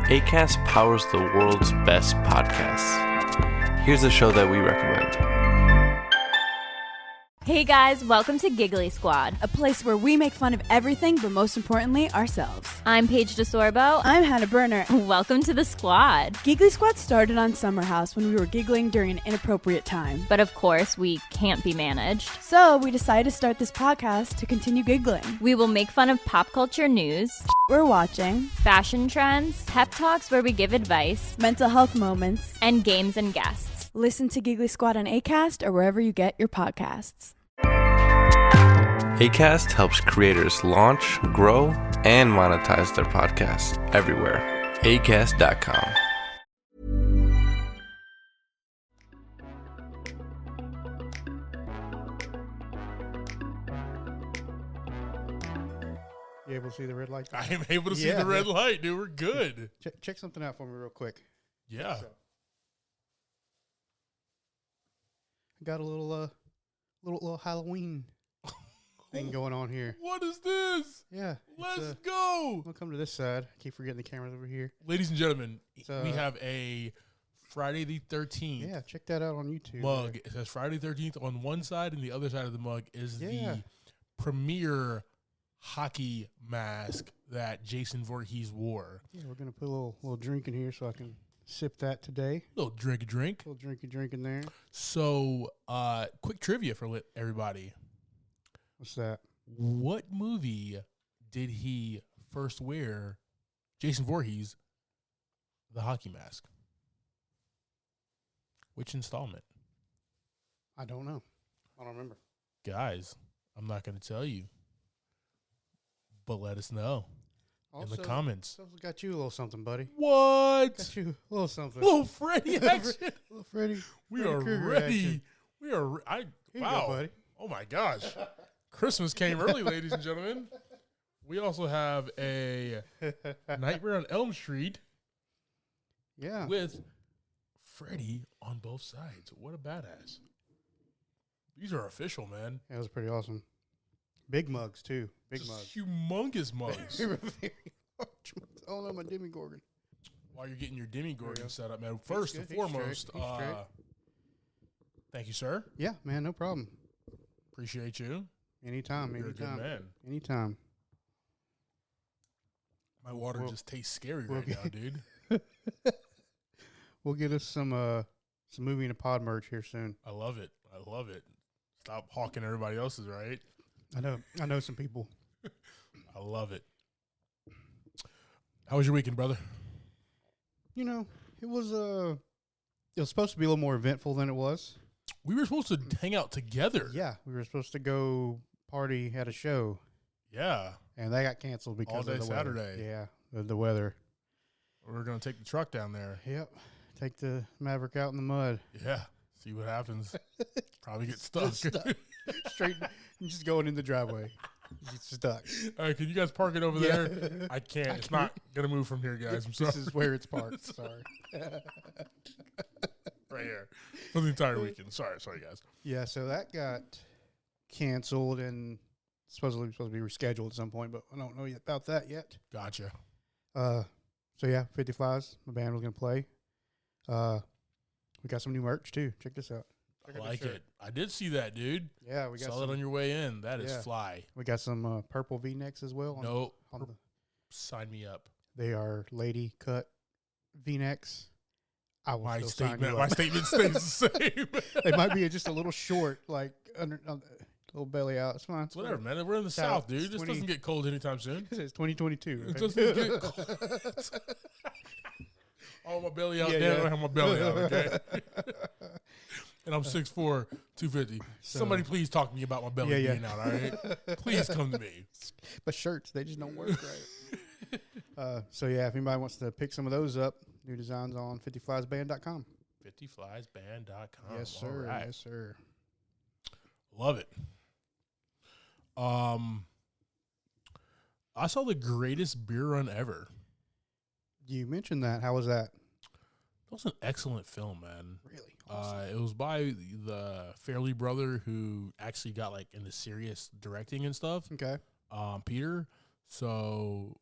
Acast powers the world's best podcasts. Here's a show that we recommend. Hey guys, welcome to Giggly Squad. A place where we make fun of everything, but most importantly, ourselves. I'm Paige DeSorbo. I'm Hannah Berner. Welcome to the squad. Giggly Squad started on Summer House when we were giggling during an inappropriate time. But of course, we can't be managed. So we decided to start this podcast to continue giggling. We will make fun of pop culture news, We're watching, fashion trends, pep talks where we give advice, mental health moments, and games and guests. Listen to Giggly Squad on Acast or wherever you get your podcasts. Acast helps creators launch, grow, and monetize their podcasts everywhere. Acast.com. You able to see the red light? I am able to see the red light, dude. We're good. Check something out for me real quick. Yeah. I got a little Halloween thing going on here. What is this? Yeah. Let's go. We'll come to this side. I keep forgetting the camera's over here. Ladies and gentlemen, we have a Friday the 13th Yeah, check that out on YouTube. mug. It says Friday the 13th on one side, and the other side of the mug is the premier hockey mask that Jason Voorhees wore. Yeah, we're going to put a little drink in here so I can sip that today. Little drink. A little drink in there. So, quick trivia for everybody. What's that? What movie did he first wear, Jason Voorhees, the hockey mask? Which installment? I don't know. I don't remember. Guys, I'm not going to tell you, but let us know in the comments. Also got you a little something, buddy. What? Got you a little something. Little Freddy action. Little Freddy. We Freddy are Krueger ready. action. We are. Here you Wow, go, buddy. Oh my gosh, Christmas came early, ladies and gentlemen. We also have a Nightmare on Elm Street. Yeah. With Freddy on both sides. What a badass. These are official, man. That was pretty awesome. Big mugs, too. Big Just mugs. humongous mugs. Very large mugs. Oh, no, my Demigorgon. While you're getting your Demigorgon set up, man. He's First good. and He's foremost, straight. He's straight. thank you, sir. Yeah, man, no problem. Appreciate you. Anytime, You're a good anytime. man. Anytime. My water just tastes scary we'll right now, dude. We'll get us some movie in a pod merch here soon. I love it. Stop hawking everybody else's, right? I know some people. I love it. How was your weekend, brother? You know, it was supposed to be a little more eventful than it was. We were supposed to hang out together. Yeah, we were supposed to go party at a show. Yeah. And that got canceled because All day of the weather. Saturday. Yeah, the weather. We're going to take the truck down there. Yep. Take the Maverick out in the mud. Yeah. See what happens. Probably get stuck. Straight, just going in the driveway. It's stuck. All right, can you guys park it over there? I can't. It's not going to move from here, guys. I'm sorry. This is where it's parked. Sorry. Right here. For the entire weekend. Sorry, guys. Yeah, so that got canceled and supposed to be rescheduled at some point, but I don't know about that yet. Gotcha. So yeah, 50 Flies, my band was going to play. We got some new merch too. Check this out. I like it. I did see that, dude. Yeah, we got Saw that on your way in. That is Yeah. fly. We got some purple V-necks as well. No. On the, Sign me up. they are lady cut V-necks. I will My still sign statement. you My up. statement stays the same. They might be just a little short, like under little belly out. It's fine. It's Whatever, fine. man. We're in the South. South, dude. It's This 20 doesn't get cold anytime soon. It's 2022. It okay? doesn't get cold. Oh, my belly out. Yeah, Damn, yeah. I don't have my belly out, okay? And I'm 6'4", 250. Somebody please talk to me about my belly being out, all right? Please come to me. But shirts, they just don't work right. So, yeah, if anybody wants to pick some of those up, new designs on 50fliesband.com. 50fliesband.com. Yes, sir. All right. Yes, sir. Love it. I saw the greatest beer run ever. You mentioned that. How was that? That was an excellent film, man. Really? Awesome. It was by the Fairley brother who actually got like into serious directing and stuff. Okay. Peter. So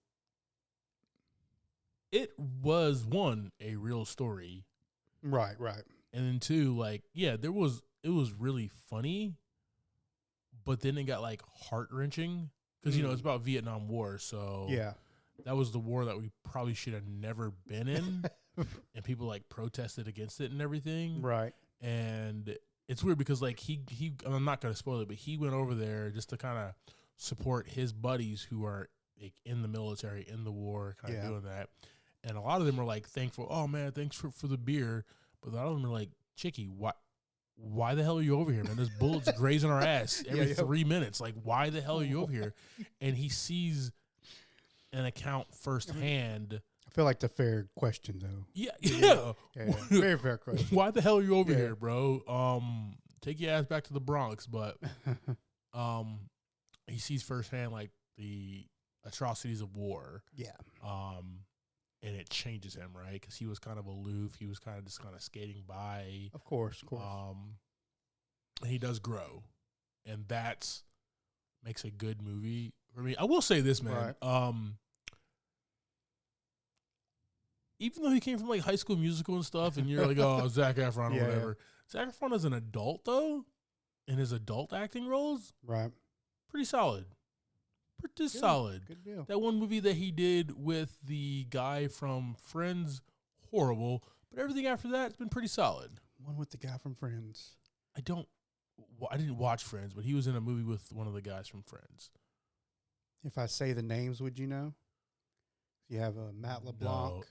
it was one, a real story. Right. And then two, like, it was really funny, but then it got like heart wrenching because it's about Vietnam War, so that was the war that we probably should have never been in, and people like protested against it and everything, Right. And it's weird because like he I'm not gonna spoil it, but he went over there just to kind of support his buddies who are like in the military, in the war, kind of doing that, and a lot of them were like thankful. Oh man, thanks for the beer. But a lot of them are like, Chicky, why the hell are you over here, man? There's bullets grazing our ass every 3 minutes. Like, why the hell are you over here? And he sees an account firsthand. I feel like the fair question, though. Yeah. Very fair question. Why the hell are you over here, bro? Take your ass back to the Bronx. But he sees firsthand, like, the atrocities of war. Yeah. And it changes him, right? Because he was kind of aloof. He was kind of just skating by. Of course. And he does grow. And that's makes a good movie for me. I will say this, man. Right. Even though he came from like High School Musical and stuff, and you're like, oh, Zac Efron or whatever. Zac Efron as an adult, though, in his adult acting roles, right, pretty solid. Pretty solid. Good deal. That one movie that he did with the guy from Friends, horrible. But everything after that, it's been pretty solid. One with the guy from Friends. I didn't watch Friends, but he was in a movie with one of the guys from Friends. If I say the names, would you know? You have Matt LeBlanc,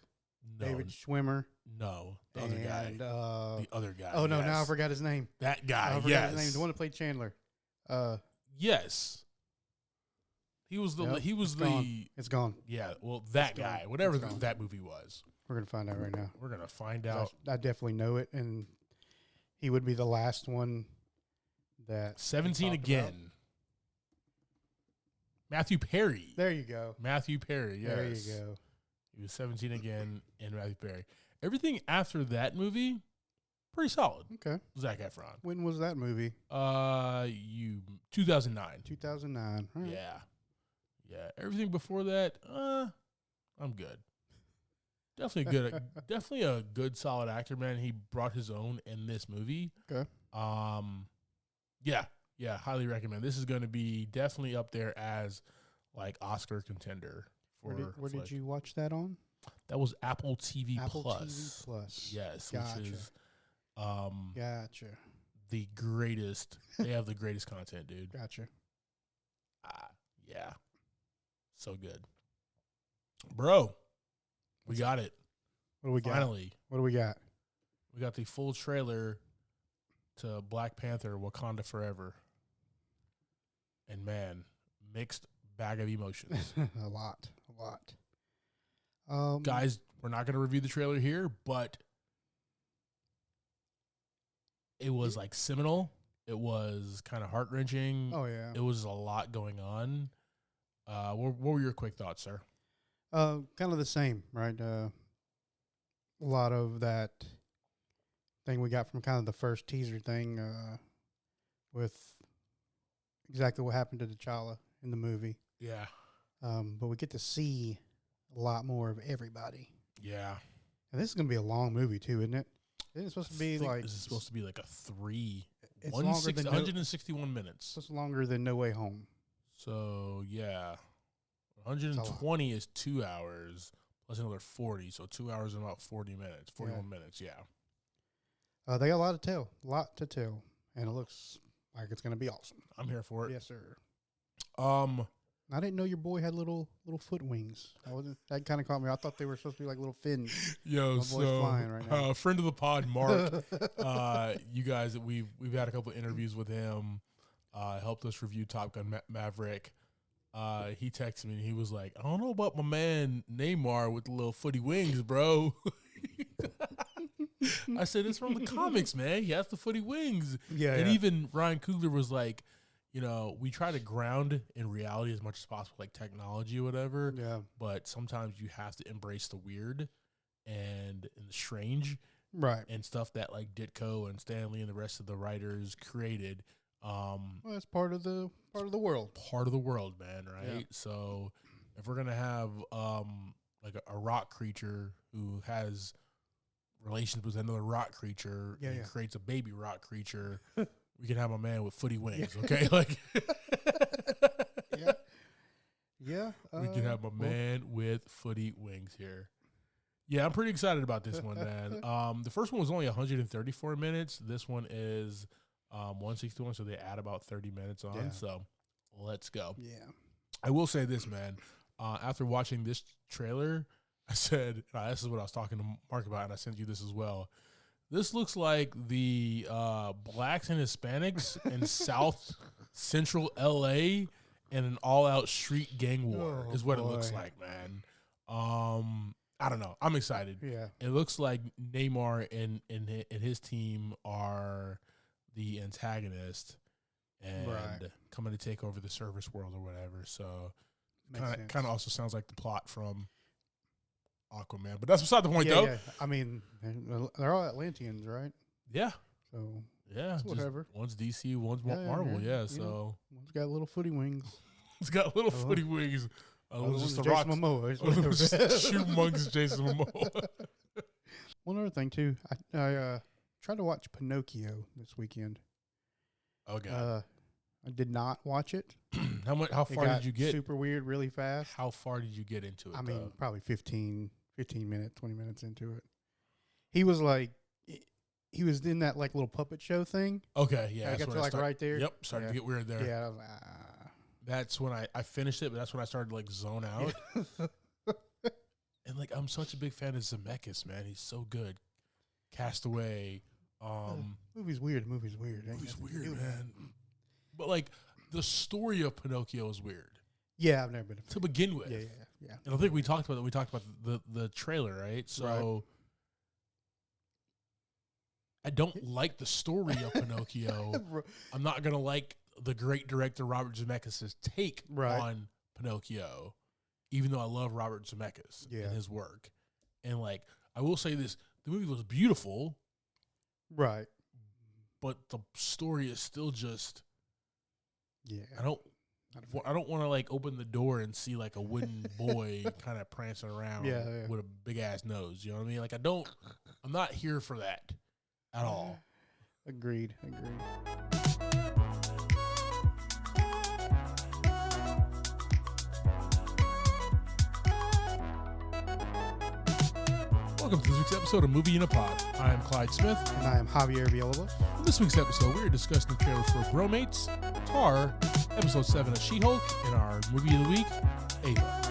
David Schwimmer. No, the other guy. The other guy. Oh, no, now I forgot his name. That guy, I forgot his name. The one that played Chandler. Yes. He was It's gone. Yeah, well, that guy, whatever that movie was. We're going to find out right now. We're going to find out. I definitely know it, and he would be the last one that 17 again. About. Matthew Perry. There you go. Matthew Perry, yes. There you go. He was 17 again in Matthew Perry. Everything after that movie, pretty solid. Okay. Zac Efron. When was that movie? 2009. 2009. Right. Yeah. Everything before that, I'm good. Definitely good. Definitely a good, solid actor, man. He brought his own in this movie. Okay. Yeah. Highly recommend. This is going to be definitely up there as like Oscar contender. Where did you watch that on? That was Apple TV Apple Plus. TV Plus. Yes, gotcha. Which is gotcha. The greatest. They have the greatest content, dude. Gotcha. Yeah. So good. Bro, we got it. What do we got? Finally. What do we got? We got the full trailer to Black Panther Wakanda Forever. And man, mixed bag of emotions. A lot. Guys, we're not going to review the trailer here, but it was like seminal. It was kind of heart-wrenching. Oh, yeah. It was a lot going on. What were your quick thoughts, sir? Kind of the same, right? A lot of that thing we got from kind of the first teaser thing with exactly what happened to T'Challa in the movie. Yeah. But we get to see a lot more of everybody. Yeah. And this is going to be a long movie, too, isn't it? Isn't it supposed to be like... This is supposed to be like a 161 minutes. It's longer than No Way Home. So, yeah. 120 is 2 hours plus another 40. So 2 hours and about 41 minutes. Yeah. They got a lot to tell. And it looks like it's going to be awesome. I'm here for it. Yes, sir. I didn't know your boy had little foot wings. That kind of caught me. I thought they were supposed to be like little fins. Yo, flying right now. Friend of the pod, Mark. You guys, we've had a couple of interviews with him. Helped us review Top Gun Maverick. He texted me and he was like, "I don't know about my man Neymar with the little footy wings, bro." I said, "It's from the comics, man. He has the footy wings." Yeah. And even Ryan Coogler was like, we try to ground in reality as much as possible, like technology or whatever. Yeah. But sometimes you have to embrace the weird and the strange, right? And stuff that like Ditko and Stanley and the rest of the writers created. Well, that's part of the world. Part of the world, man. Right. Yeah. So if we're gonna have like a rock creature who has relations with another rock creature and creates a baby rock creature, we can have a man with footy wings. Okay, like yeah. We can have a man with footy wings here. Yeah, I'm pretty excited about this one, man. The first one was only 134 minutes. This one is 161, so they add about 30 minutes on. Yeah. So let's go. Yeah. I will say this, man. After watching this trailer, I said, this is what I was talking to Mark about, and I sent you this as well. This looks like the blacks and Hispanics in South Central LA in an all-out street gang war is what it looks like, man. I don't know. I'm excited. Yeah. It looks like Neymar and his team are the antagonist and coming to take over the service world or whatever. So kind of also sounds like the plot from Aquaman. But that's beside the point, though. Yeah. I mean, they're all Atlanteans, right? Yeah. So, yeah. Whatever. One's DC, one's Marvel. Yeah. So one's got little footy wings. It's got little footy wings. Just Jason Momoa. Humongous Jason Momoa. One other thing too, I tried to watch Pinocchio this weekend. Okay. I did not watch it. How far did you get? Super weird, really fast. How far did you get into it? I mean, probably 15 minutes, 20 minutes into it. He was like, he was in that like little puppet show thing. Okay, yeah. I got to like right there. Yep, started to get weird there. Yeah, I was like, That's when I finished it, but that's when I started to like zone out. And like I'm such a big fan of Zemeckis, man. He's so good. Castaway. Movie's weird. Movie's weird, man. But like the story of Pinocchio is weird. Yeah, I've never been to begin with. Yeah. And I think we talked about that. We talked about the trailer, right? So I don't like the story of Pinocchio. I'm not gonna like the great director Robert Zemeckis' take on Pinocchio, even though I love Robert Zemeckis and his work. And like, I will say this: the movie was beautiful, right? But the story is still just, I don't want to like open the door and see like a wooden boy kind of prancing around with a big ass nose. You know what I mean? Like I'm not here for that at all. Agreed. Welcome to this week's episode of Movie in a Pod. I am Clyde Smith. And I am Javier Villalobos. In this week's episode, we are discussing the trailers for Bromates, Tar, Episode 7 of She-Hulk, and our Movie of the Week, Ava.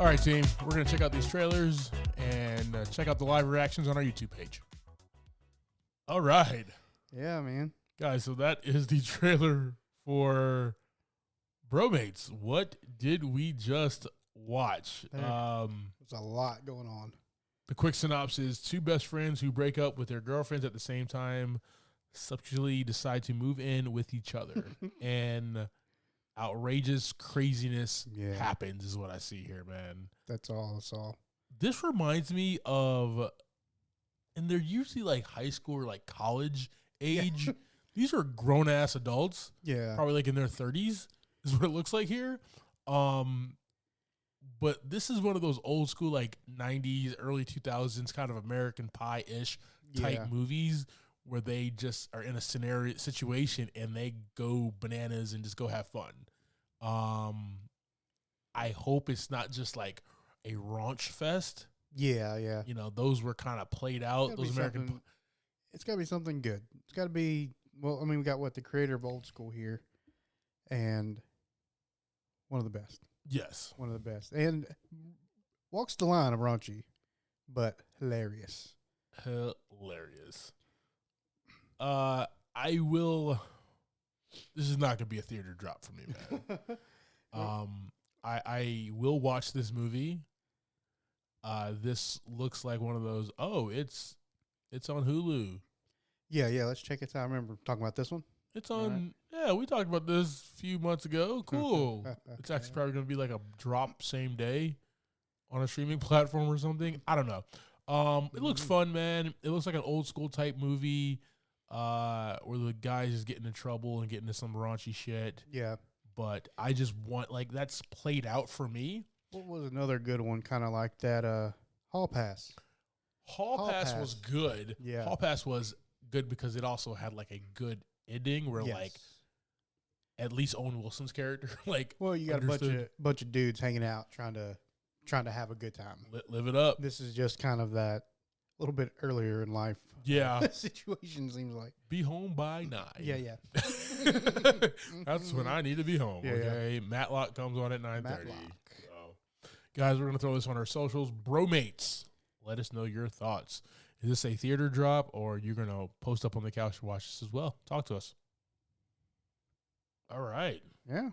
All right, team. We're going to check out these trailers and check out the live reactions on our YouTube page. All right. Yeah, man. Guys, so that is the trailer for Bromates. What did we just watch? There's a lot going on. The quick synopsis: two best friends who break up with their girlfriends at the same time subsequently decide to move in with each other. And outrageous craziness happens is what I see here, man. That's all. This reminds me of, and they're usually like high school or like college age. These are grown ass adults. Yeah. Probably like in their 30s is what it looks like here. But this is one of those old school like 90s, early 2000s kind of American Pie-ish type movies where they just are in a situation and they go bananas and just go have fun. I hope it's not just like a raunch fest. Yeah. You know, those were kind of played out. Those American. It's got to be something good. It's got to be. Well, I mean, we got the creator of Old School here, and one of the best. Yes, one of the best, and walks the line of raunchy, but hilarious. I will. This is not going to be a theater drop for me, man. I will watch this movie. This looks like one of those. Oh, it's on Hulu. Yeah. Let's check it out. I remember talking about this one. It's on. Right. Yeah, we talked about this a few months ago. Cool. It's actually probably going to be like a drop same day. on a streaming platform or something. I don't know. It looks fun, man. It looks like an old school type movie where the guy's just getting in trouble and getting into some raunchy shit. Yeah. But I just want, like, that's played out for me. What was another good one kind of like that? Hall Pass. Hall Pass was good. Yeah. Hall Pass was good because it also had, like, a good ending where, like, at least Owen Wilson's character, like, well, you got a bunch of dudes hanging out trying to have a good time. Live it up. This is just kind of that little bit earlier in life. Yeah. Situation seems like. Be home by 9. Yeah. That's when I need to be home. Yeah, okay. Matlock comes on at 9:30. Matlock. So, guys, we're gonna throw this on our socials. Bromates. Let us know your thoughts. Is this a theater drop or you're gonna post up on the couch and watch this as well? Talk to us. All right. Yeah.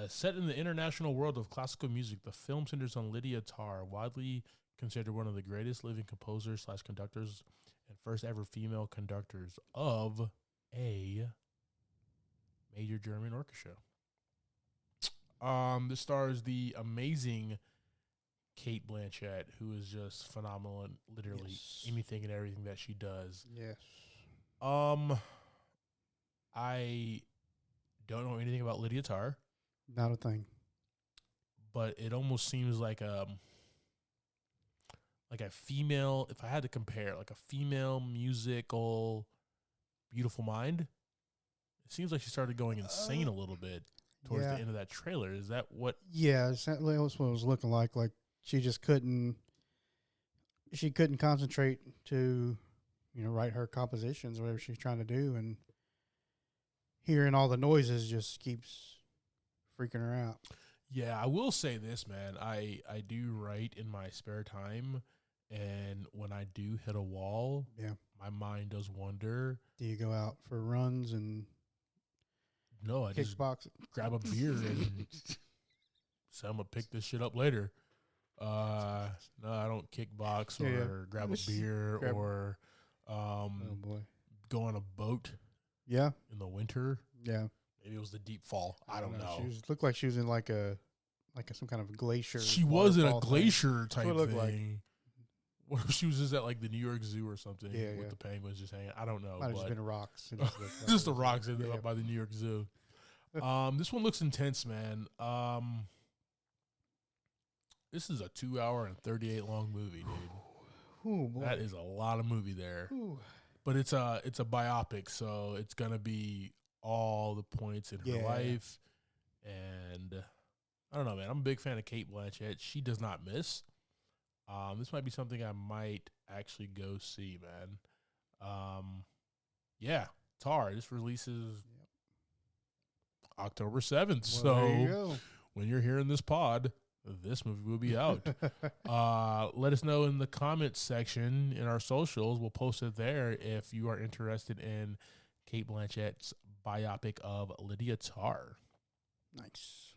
Set in the international world of classical music, the film centers on Lydia Tarr, widely considered one of the greatest living composers / conductors and first ever female conductors of a major German orchestra. This stars the amazing Kate Blanchett, who is just phenomenal in literally anything and everything that she does. Yes. I don't know anything about Lydia Tarr, Not a thing. but it almost seems like a female, if I had to compare, like a female musical Beautiful Mind. It seems like she started going insane a little bit towards the end of that trailer. Is that what? Yeah, that's what it was looking like. Like she just couldn't concentrate to, write her compositions, whatever she's trying to do, and hearing all the noises just keeps freaking her out. Yeah, I will say this, man. I do write in my spare time, and when I do hit a wall, my mind does wander. Do you go out for runs and no, I just kickbox? Grab a beer and say I'm gonna pick this shit up later. No, I don't kickbox or grab a beer or oh boy, go on a boat. Yeah, in the winter. Yeah, maybe it was the deep fall. I don't know. She looked like she was in like some kind of glacier. She was in a glacier thing. type thing. Like. What if she was just at like the New York Zoo or something with the penguins just hanging? I don't know. Might have just been rocks. Just the rocks up by the New York Zoo. This one looks intense, man. This is a 2 hour and 38 long movie, dude. Ooh, boy. That is a lot of movie there. Ooh. But it's a biopic, so it's gonna be all the points in her life. And I don't know, man. I'm a big fan of Kate Blanchett. She does not miss. This might be something I might actually go see, man. Yeah, Tar. This releases October 7th. Well, so there you go. When you're hearing this pod, this movie will be out. Let us know in the comments section in our socials. We'll post it there if you are interested in Kate Blanchett's biopic of Lydia Tarr. Nice.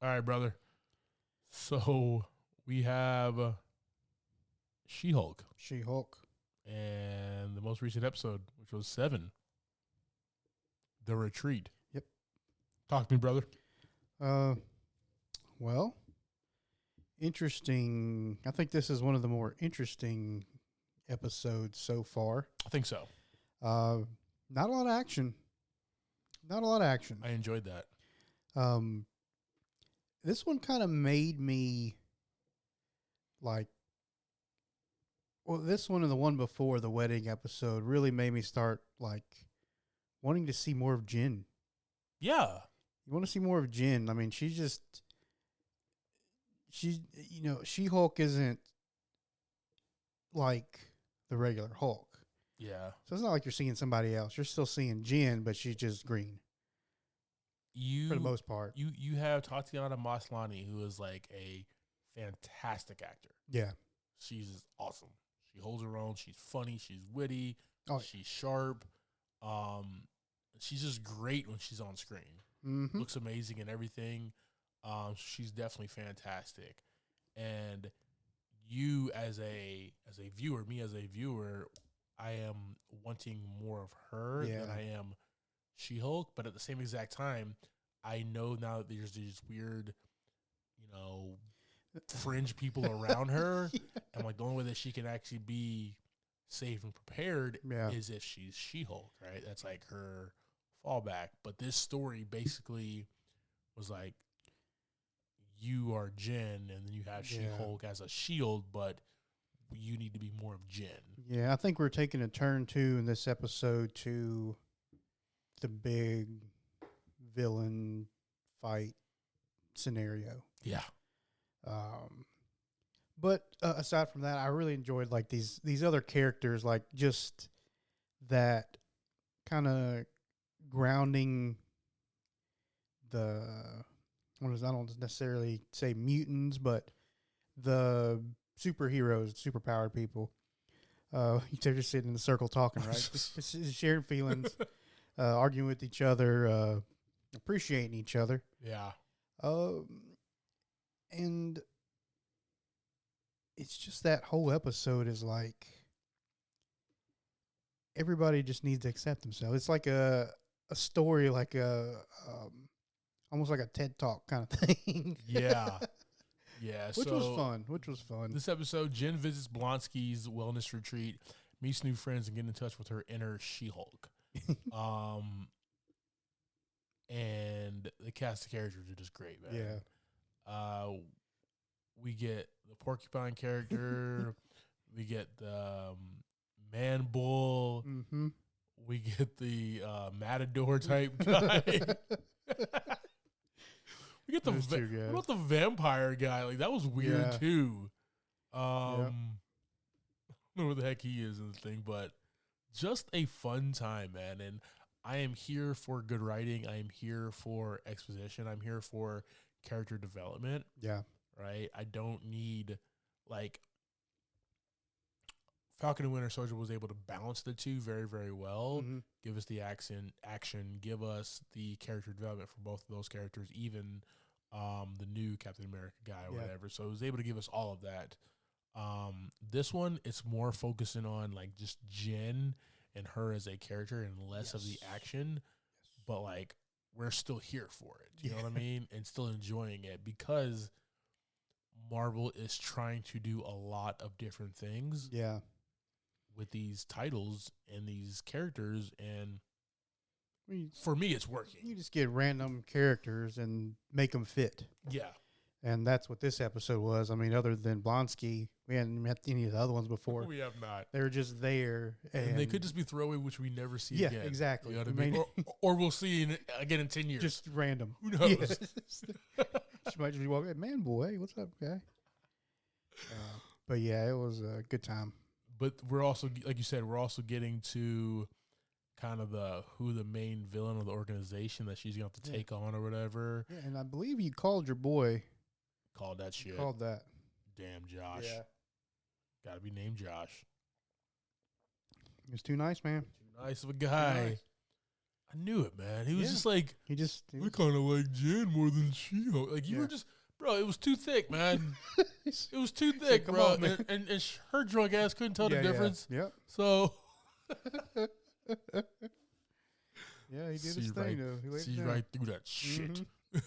All right, brother. So we have She-Hulk. She-Hulk. And the most recent episode, which was 7. The Retreat. Yep. Talk to me, brother. Well, interesting. I think this is one of the more interesting episodes so far. I think so. Not a lot of action. I enjoyed that. This one kind of made me this one and the one before, the wedding episode, really made me start wanting to see more of Jen. Yeah. You want to see more of Jen. I mean, She-Hulk isn't like the regular Hulk. Yeah. So it's not like you're seeing somebody else. You're still seeing Jen, but she's just green. For the most part. You have Tatiana Maslany, who is like a fantastic actor. Yeah. She's awesome. She holds her own. She's funny. She's witty. Oh. She's sharp. She's just great when she's on screen. Mm-hmm. Looks amazing and everything. She's definitely fantastic. And you as a viewer, me as a viewer, I am wanting more of her than I am She-Hulk. But at the same exact time, I know now that there's these weird, fringe people around her. And like the only way that she can actually be safe and prepared is if she's She-Hulk, right? That's like her fallback. But this story basically was like, you are Jen, and then you have She-Hulk as a shield, but you need to be more of Jen. Yeah, I think we're taking a turn too in this episode to the big villain fight scenario. Yeah. But aside from that, I really enjoyed like these other characters, like just that kind of grounding the I don't necessarily say mutants, but the superheroes, superpowered people. They're just sitting in the circle talking, right? just sharing feelings, arguing with each other, appreciating each other. Yeah. And it's just that whole episode is like everybody just needs to accept themselves. It's like a story, like almost like a TED Talk kind of thing. Yeah. Yeah. Which was fun. This episode, Jen visits Blonsky's wellness retreat, meets new friends, and gets in touch with her inner She-Hulk. And the cast of characters are just great, man. Yeah. We get the porcupine character. We get the man bull. Mm-hmm. We get the matador type guy. We get what about the vampire guy? Like that was weird too. I don't know where the heck he is in the thing, but just a fun time, man. And I am here for good writing. I am here for exposition. I'm here for character development. Yeah. Right? I don't need, like, Falcon and Winter Soldier was able to balance the two very, very well. Mm-hmm. Give us the action, give us the character development for both of those characters, even the new Captain America guy or whatever. So it was able to give us all of that. This one, it's more focusing on, like, just Jen and her as a character and less of the action. But, like, we're still here for it. You know what I mean? And still enjoying it because Marvel is trying to do a lot of different things. Yeah. With these titles and these characters, and for me, it's working. You just get random characters and make them fit. Yeah. And that's what this episode was. I mean, other than Blonsky, we hadn't met any of the other ones before. We have not. They were just there. And they could just be throwaway, which we never see again. Yeah, exactly. You know what I mean? Or we'll see again in 10 years. Just random. Who knows? Yes. She might just be walking, man, boy, hey, what's up, guy? But yeah, it was a good time. But we're also, like you said, we're also getting to kind of who the main villain of the organization that she's going to have to take on or whatever. Yeah, and I believe you called your boy. Called that shit. Called that. Damn, Josh. Yeah. Got to be named Josh. He was too nice, man. Too nice of a guy. Nice. I knew it, man. He was just like, we kind of like Jen more than She-Hulk. Like, you were just, bro, it was too thick, man. It was too thick, bro. On, and her drunk ass couldn't tell the difference. Yeah. Yep. So. Yeah, he did his thing, though. He see right through that shit. Mm-hmm.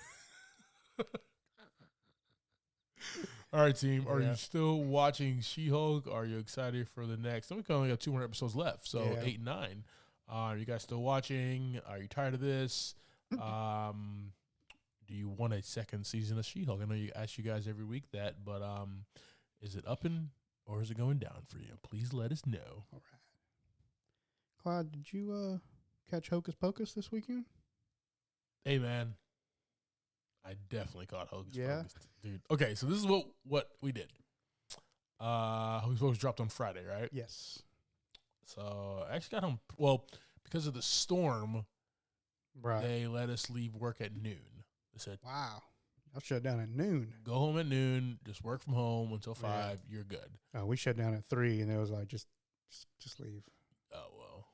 All right, team. Are you still watching She-Hulk? Are you excited for the next? We only got 2 more episodes left, so 8 and 9. Are you guys still watching? Are you tired of this? Do you want a second season of She-Hulk? I know you ask you guys every week that, but is it up or is it going down for you? Please let us know. All right. Clyde, did you catch Hocus Pocus this weekend? Hey, man. I definitely caught Hocus Pocus, dude. Okay, so this is what we did. Hocus Pocus dropped on Friday, right? Yes. So I actually got home. Well, because of the storm, they let us leave work at noon. They said, "Wow, I'll shut down at noon. Go home at noon. Just work from home until 5. You're good." We shut down at 3, and it was like just leave. Oh well,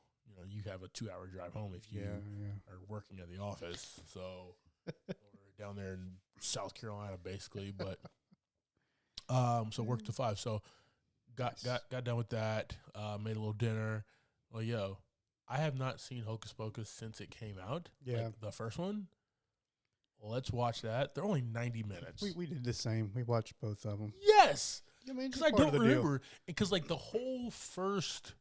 you have a 2-hour drive home if you are working at the office. So. Down there in South Carolina, basically, but so worked to 5. So got done with that. Made a little dinner. Well, I have not seen Hocus Pocus since it came out. Yeah, like the first one. let's watch that. They're only 90 minutes. We did the same. We watched both of them. Yes. I mean, Because I don't remember. Because, like, the whole first,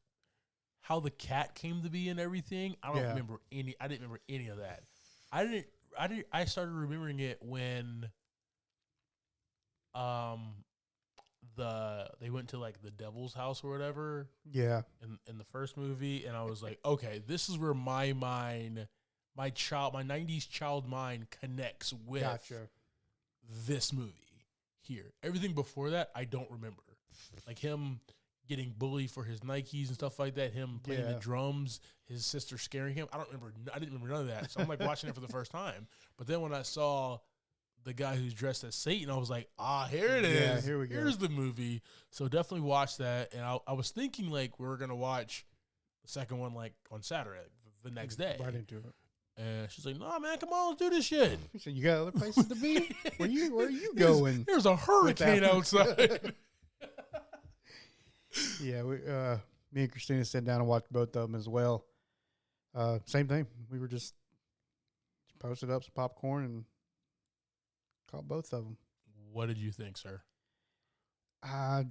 how the cat came to be and everything, I don't remember any. I didn't remember any of that. I started remembering it when they went to, like, the devil's house or whatever. Yeah. In the first movie, and I was like, okay, this is where my 90s child mind connects with this movie here. Everything before that, I don't remember. Like him getting bullied for his Nikes and stuff like that, him playing the drums, his sister scaring him. I didn't remember none of that. So I'm like watching it for the first time. But then when I saw the guy who's dressed as Satan, I was like, here it is. Yeah, here we go. Here's the movie. So definitely watch that. And I was thinking like we were going to watch the second one like on Saturday, the next day. Right into it. And she's like, "No, man, come on, let's do this shit." He said, "You got other places to be? Where are you going?" There's a hurricane outside. Yeah, me and Christina sat down and watched both of them as well. Same thing. We were just posted up some popcorn and caught both of them. What did you think, sir? I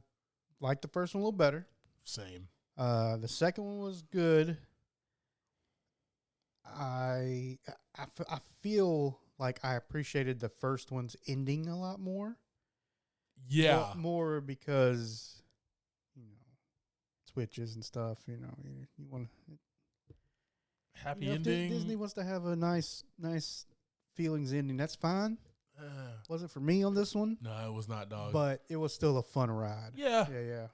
liked the first one a little better. Same. The second one was good. I feel like I appreciated the first one's ending a lot more. Yeah. More because, it's witches and stuff, you want to. Happy ending. Disney wants to have a nice feelings ending. That's fine. Wasn't for me on this one. No, it was not, dog. But it was still a fun ride. Yeah.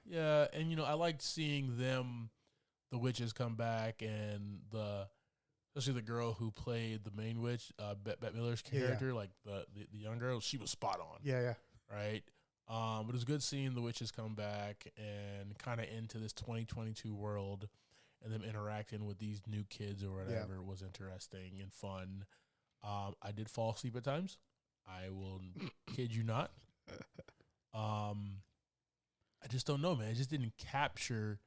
Yeah. And, I liked seeing the witches come back and especially the girl who played the main witch, Bette Midler's character, like the young girl, she was spot on. Yeah. Right? But it was good seeing the witches come back and kind of into this 2022 world and them interacting with these new kids or whatever. It was interesting and fun. I did fall asleep at times. I will kid you not. I just don't know, man. It just didn't capture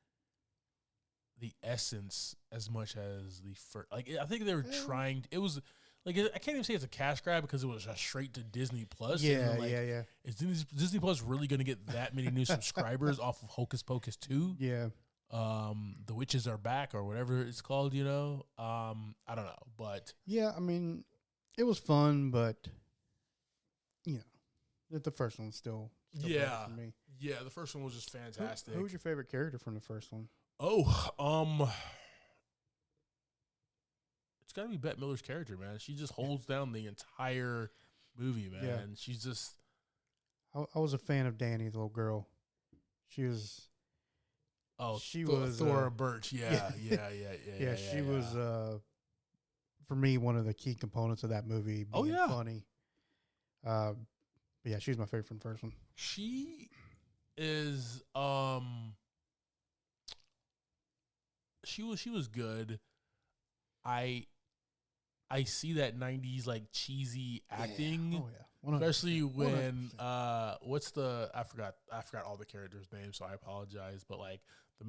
the essence as much as the first. Like, I think they were trying. It was like, I can't even say it's a cash grab because it was just straight to Disney Plus. Yeah. Is Disney Plus really going to get that many new subscribers off of Hocus Pocus 2? Yeah. The Witches Are Back or whatever it's called, I don't know, but yeah, I mean, it was fun, but the first one's still better for me. Yeah, the first one was just fantastic. Who was your favorite character from the first one? It's got to be Bette Midler's character, man. She just holds down the entire movie, man. Yeah. She's just. I was a fan of Danny, the little girl. She was. Oh, she was Thora Birch. Yeah. She was, for me, one of the key components of that movie. Being funny. But yeah, she's my favorite from the first one. She is. She was good. I see that 90s like cheesy acting. Oh yeah. 100%. Especially when 100%. I forgot all the characters' names, so I apologize. But like the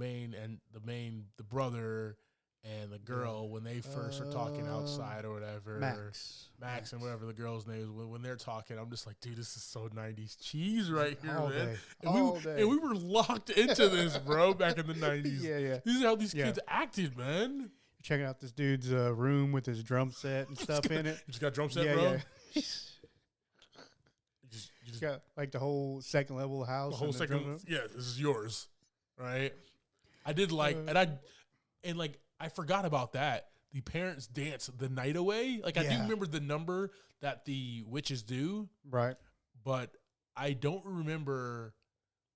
brother and the girl when they first are talking outside or whatever, Max and whatever the girl's name is, when they're talking, I'm just like, dude, this is so 90s cheese right here, all man. Day. And we were locked into this, bro, back in the 90s. Yeah. These are how these kids acted, man. You're checking out this dude's room with his drum set and stuff in it. You just got a drum set, bro? Yeah. You just got like the whole second level of the house. The whole second, this is yours, right? I did like, I forgot about that. The parents dance the night away. Like, I do remember the number that the witches do. Right. But I don't remember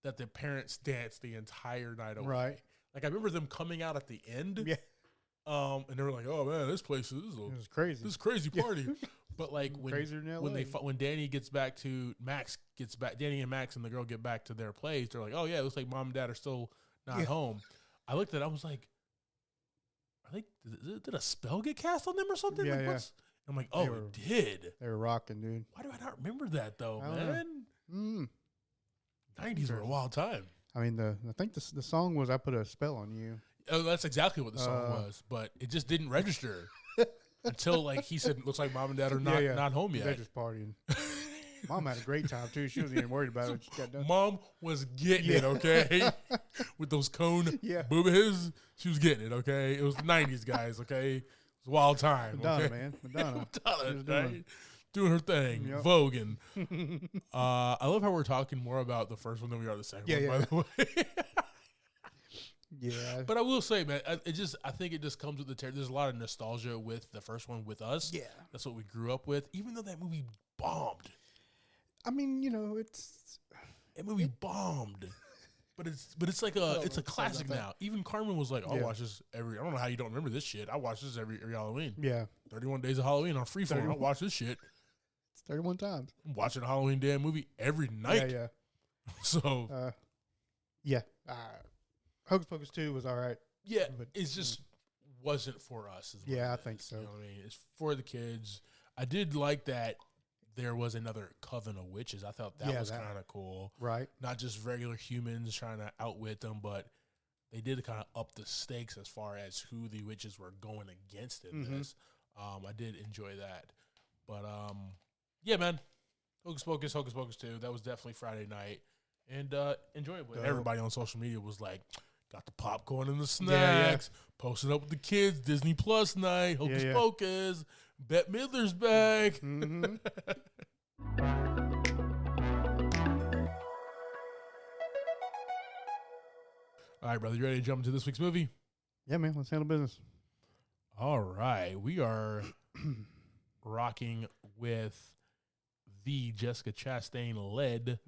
that the parents dance the entire night away. Right. Like, I remember them coming out at the end. Yeah. And they were like, "Oh man, this place is crazy. This is crazy party." But like when Danny and Max and the girl get back to their place, they're like, "Oh yeah, it looks like mom and dad are still not home." I looked at it, I was like, did a spell get cast on them or something? Yeah, like, I'm like, oh, it did. They were rocking, dude. Why do I not remember that though, man? 90s were a wild time. I mean, I think the song was "I Put a Spell on You." Oh, that's exactly what the song was, but it just didn't register. until like he said, looks like mom and dad are not home yet. They're just partying. Mom had a great time too. She wasn't even worried about it. She got done. Mom was getting it, okay? With those cone boobies, she was getting it, okay? It was the 90s, guys, okay? It was a wild time. Madonna, okay? man. Madonna. Right? Doing her thing, voguing. I love how we're talking more about the first one than we are the second one, by the way. Yeah. But I will say, man, I think it just comes with the there's a lot of nostalgia with the first one with us. Yeah. That's what we grew up with, even though that movie bombed. I mean, That movie bombed. But it's like it's a classic now. Even Carmen was like, I'll watch this I don't know how you don't remember this shit. I watch this every Halloween. Yeah. 31 Days of Halloween on Freeform. I'll watch this shit. It's 31 times. I'm watching a Halloween damn movie every night. Yeah. So Hocus Pocus 2 was all right. Yeah, but it just wasn't for us. I think so. You know what I mean? It's for the kids. I did like that there was another coven of witches. I thought that was kind of cool. Right. Not just regular humans trying to outwit them, but they did kind of up the stakes as far as who the witches were going against in this. I did enjoy that. But, yeah, man. Hocus Pocus 2. That was definitely Friday night. And enjoyable. Everybody on social media was like, got the popcorn and the snacks, posting up with the kids, Disney Plus night, Hocus Pocus, Bette Midler's back. Mm-hmm. All right, brother, you ready to jump into this week's movie? Yeah, man, let's handle business. All right, we are rocking with the Jessica Chastain-led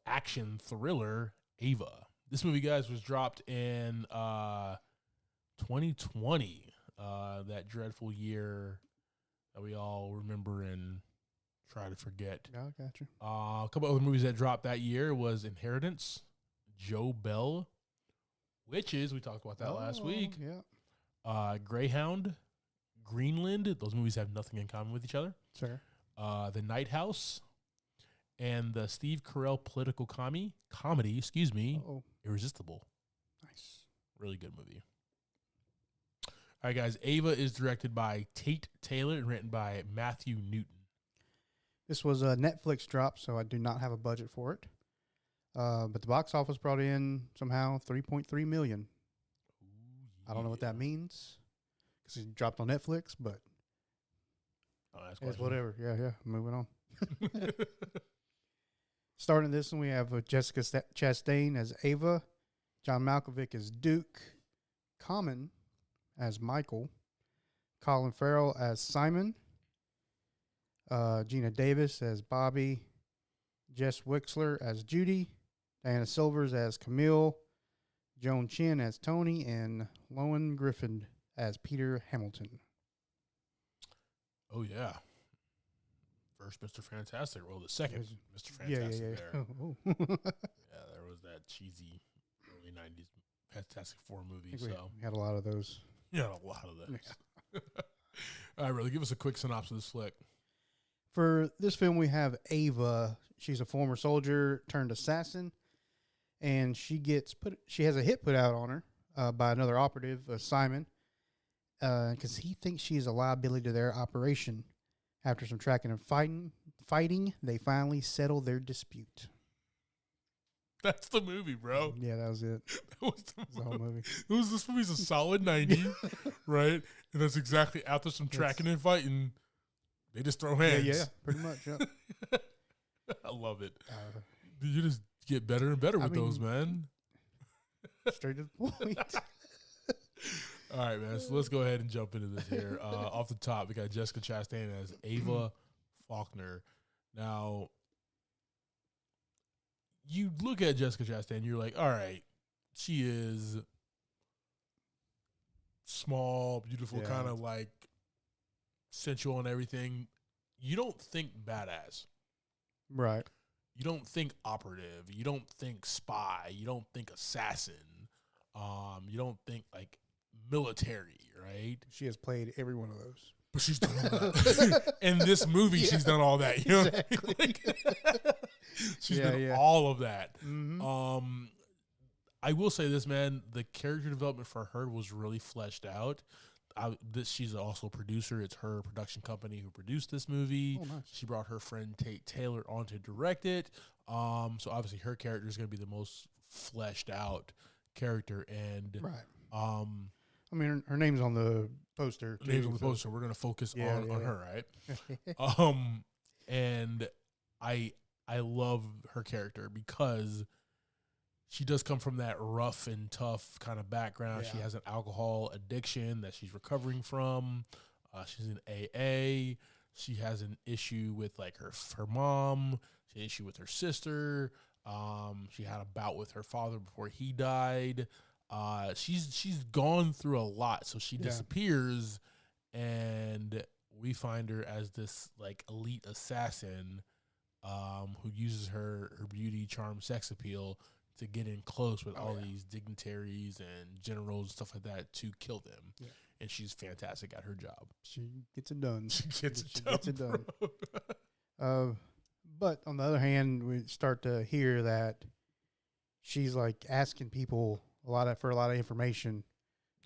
action thriller Ava. This movie, guys, was dropped in 2020, that dreadful year that we all remember and try to forget. I got you. A couple other movies that dropped that year was Inheritance, Joe Bell, Witches, we talked about that last week. Yeah. Greyhound, Greenland. Those movies have nothing in common with each other. Sure. The Night House, and the Steve Carell political comedy, Irresistible. Nice. Really good movie. All right, guys. Ava is directed by Tate Taylor and written by Matthew Newton. This was a Netflix drop, so I do not have a budget for it. But the box office brought in somehow $3.3 million. I don't know what that means because it dropped on Netflix, but it's whatever. Yeah. Moving on. Starting this one, we have Jessica Chastain as Ava, John Malkovich as Duke, Common as Michael, Colin Farrell as Simon, Gina Davis as Bobby, Jess Wixler as Judy, Diana Silvers as Camille, Joan Chen as Tony, and Lowen Griffin as Peter Hamilton. Oh, yeah. First Mr. Fantastic role, the second Mr. Fantastic there. Oh. Yeah, there was that cheesy early 90s Fantastic Four movie. We had a lot of those. Yeah, a lot of those. Yeah. All right, really, give us a quick synopsis of this flick. For this film, we have Ava. She's a former soldier turned assassin, and she has a hit put out on her by another operative, Simon, because he thinks she's a liability to their operation. After some tracking and fighting, they finally settle their dispute. That's the movie, bro. Yeah, that was it. That was the whole movie. This movie's a solid 90, right? And that's exactly after some tracking and fighting, they just throw hands. Yeah, pretty much. Yeah. I love it. You just get better and better with those, man. Straight to the point. All right, man. So let's go ahead and jump into this here. Off the top, we got Jessica Chastain as Ava Faulkner. Now, you look at Jessica Chastain, you're like, all right, she is small, beautiful, kind of like sensual and everything. You don't think badass. Right. You don't think operative. You don't think spy. You don't think assassin. You don't think like military, right? She has played every one of those. But she's done all that. In this movie, she's done all that. You know exactly. She's done all of that. Mm-hmm. I will say this, man. The character development for her was really fleshed out. she's also a producer. It's her production company who produced this movie. Oh, nice. She brought her friend Tate Taylor on to direct it. So obviously her character is going to be the most fleshed out character, and Right. I mean, her name's on the poster. names on the poster. We're going to focus on her, right? Right. And I love her character because she does come from that rough and tough kind of background. Yeah. She has an alcohol addiction that she's recovering from. She's in AA. She has an issue with like her mom. She had an issue with her sister. She had a bout with her father before he died. She's gone through a lot, so she disappears, and we find her as this like elite assassin who uses her beauty, charm, sex appeal to get in close with all these dignitaries and generals and stuff like that to kill them. Yeah. And she's fantastic at her job. She gets it done. She gets it done. But on the other hand, we start to hear that she's like asking people for a lot of information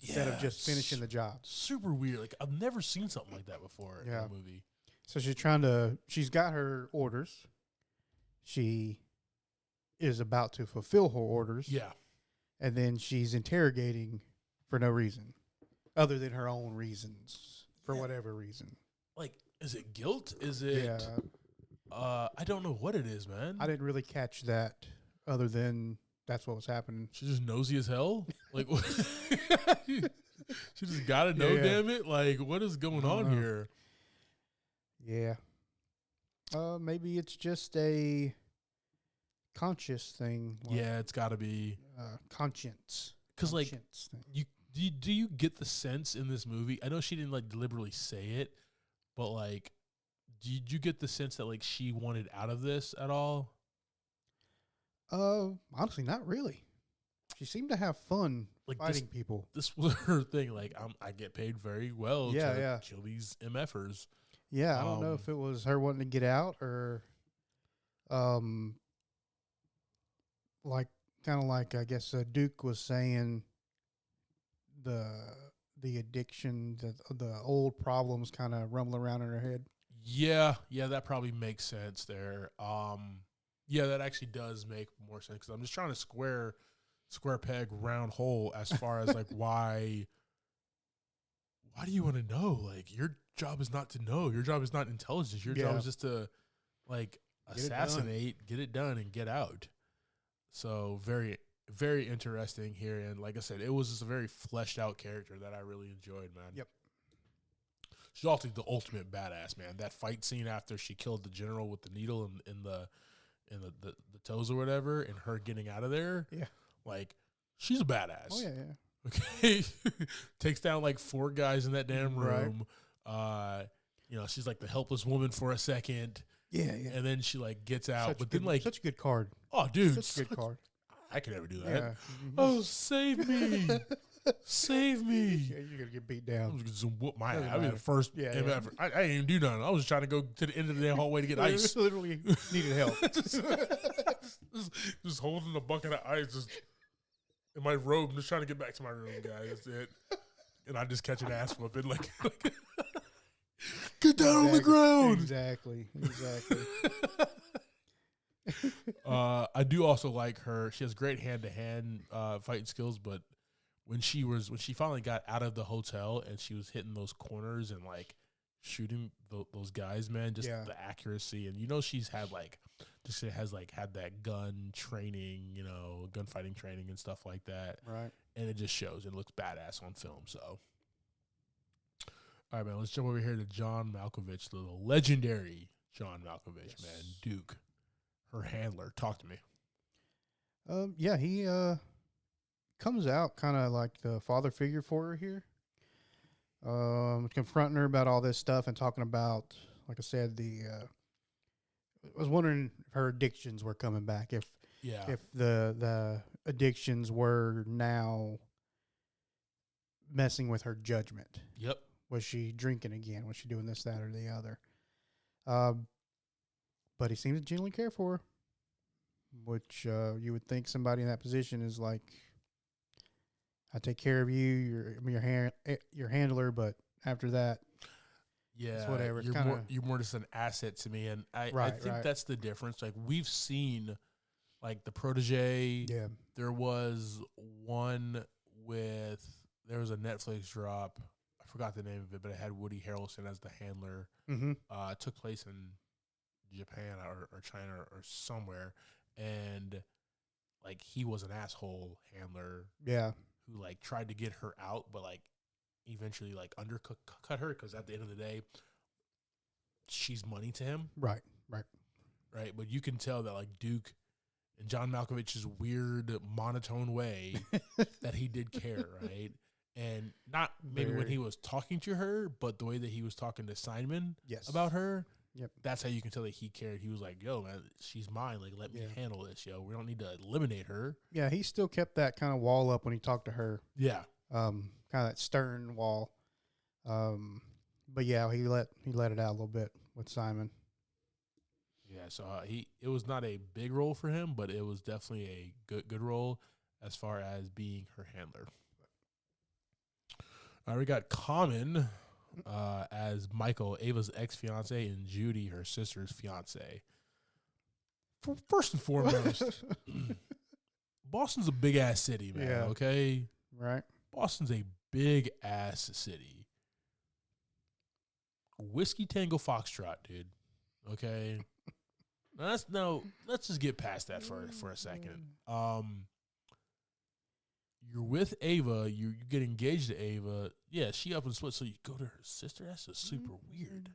instead of just finishing the job. Super weird. Like I've never seen something like that before in a movie. So she's got her orders. She is about to fulfill her orders. Yeah. And then she's interrogating for no reason other than her own reasons for whatever reason. Like, is it guilt? Is it, I don't know what it is, man. I didn't really catch that other than that's what was happening. She's just nosy as hell. Like, she just got to know, damn it. Like, what is going on here? Yeah. Maybe it's just a conscious thing. Like, it's got to be conscience. Because, like, do you get the sense in this movie? I know she didn't like deliberately say it, but like, did you get the sense that like she wanted out of this at all? Honestly, not really. She seemed to have fun like fighting people. This was her thing. Like, I get paid very well to kill these MFers. Yeah, I don't know if it was her wanting to get out or, like kind of like I guess Duke was saying, the addiction, the old problems kind of rumble around in her head. Yeah, that probably makes sense there. Yeah, that actually does make more sense because I'm just trying to square peg round hole as far as like why do you want to know? Like, your job is not to know. Your job is not intelligence. Your job is just to like assassinate, get it done, and get out. So very, very interesting here. And like I said, it was just a very fleshed out character that I really enjoyed, man. Yep. She's also the ultimate badass, man. That fight scene after she killed the general with the needle in the toes or whatever, and her getting out of there. Yeah. Like, she's a badass. Oh, yeah. Okay. Takes down like 4 guys in that damn room. Right. She's like the helpless woman for a second. Yeah. And then she like gets out. Such a good card. Oh, dude. Such a good card. I could never do that. Yeah. Oh, save me. Save me. Yeah, you're going to get beat down. I was going to whoop my ass. I mean, the first MF. I didn't even do nothing. I was trying to go to the end of the damn hallway to get ice. Literally needed help. just holding a bucket of ice just in my robe, just trying to get back to my room, guys. That's it. And I just catch an ass whooping. Like get down on the ground. Exactly. I do also like her. She has great hand-to-hand fighting skills, but when she finally got out of the hotel and she was hitting those corners and like shooting those guys, man, just the accuracy, and she's had like had that gun training, gunfighting training and stuff like that, right? And it just shows. It looks badass on film. So, all right, man, let's jump over here to John Malkovich, the legendary John Malkovich, man, Duke. Her handler. Talk to me. He comes out kind of like the father figure for her here. Confronting her about all this stuff and talking about, like I said, I was wondering if her addictions were coming back. If the addictions were now messing with her judgment. Yep. Was she drinking again? Was she doing this, that, or the other? But he seems to genuinely care for her, which you would think somebody in that position is like, I take care of you. Your handler, but after that, Yeah, whatever. You're more just an asset to me, and I think Right. that's the difference. Like we've seen, like the protege. yeah, There was one there was a Netflix drop. I forgot the name of it, but it had Woody Harrelson as the handler. mm-hmm. It took place in Japan or China or somewhere, and like he was an asshole handler yeah, who like tried to get her out, but like eventually like undercut her because at the end of the day, she's money to him, right. right? But you can tell that like Duke in John Malkovich's weird monotone way that he did care, right? And not maybe when he was talking to her, but the way that he was talking to Simon Yes. about her. Yep. That's how you can tell that he cared. He was like, yo, man, she's mine. Like, let me handle this, yo. We don't need to eliminate her. Yeah, he still kept that kind of wall up when he talked to her. Yeah. Kind of that stern wall. But yeah, he let it out a little bit with Simon. Yeah, so it was not a big role for him, but it was definitely a good role as far as being her handler. We got Common as Michael, Ava's ex-fiance, and Judy, her sister's fiance. First and foremost, Boston's a big-ass city, man, Yeah. okay? Right. Boston's a big-ass city. Whiskey Tango Foxtrot, dude, okay? Let's just get past that for a second. You're with Ava. You get engaged to Ava. Yeah, she up and split. So you go to her sister. That's just super weird.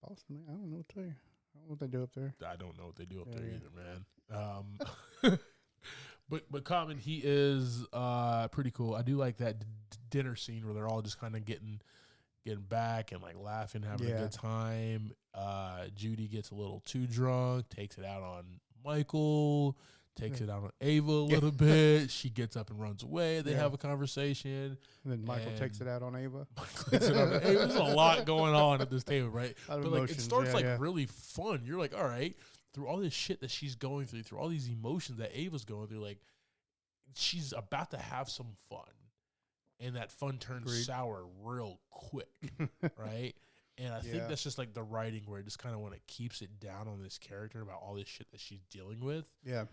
Boston, man, I don't know what to tell you. I don't know what they do up there. I don't know what they do up there either, man. But Common, he is pretty cool. I do like that dinner scene where they're all just kind of getting back and like laughing, having a good time. Judy gets a little too drunk, takes it out on Michael. Takes it out on Ava a little bit. She gets up and runs away. They have a conversation. And then Michael takes it out on Ava. Michael takes it out on Ava. There's a lot going on at this table, right? But like it starts really fun. You're like, all right, through all this shit that she's going through all these emotions that Ava's going through, like she's about to have some fun. And that fun turns sour real quick, right? And I think that's just like the writing where it just kind of when it keeps it down on this character about all this shit that she's dealing with. Yeah.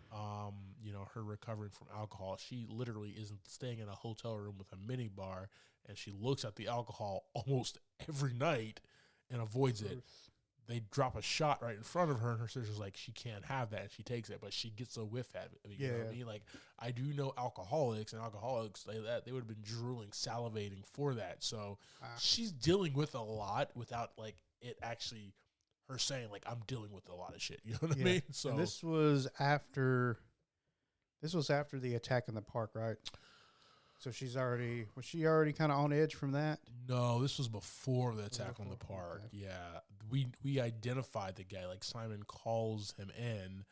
Her recovering from alcohol. She literally isn't staying in a hotel room with a mini bar, and she looks at the alcohol almost every night and avoids it. They drop a shot right in front of her, and her sister's like, she can't have that, and she takes it, but she gets a whiff at it. You know what I mean? Like, I do know alcoholics, and alcoholics, they would have been drooling, salivating for that. So she's dealing with a lot without, like, it actually, her saying, like, I'm dealing with a lot of shit. You know what I mean? So and this was after the attack in the park, right? So was she already kind of on edge from that? No, this was before the attack on the park. Okay. Yeah. We identified the guy. Like Simon calls him in and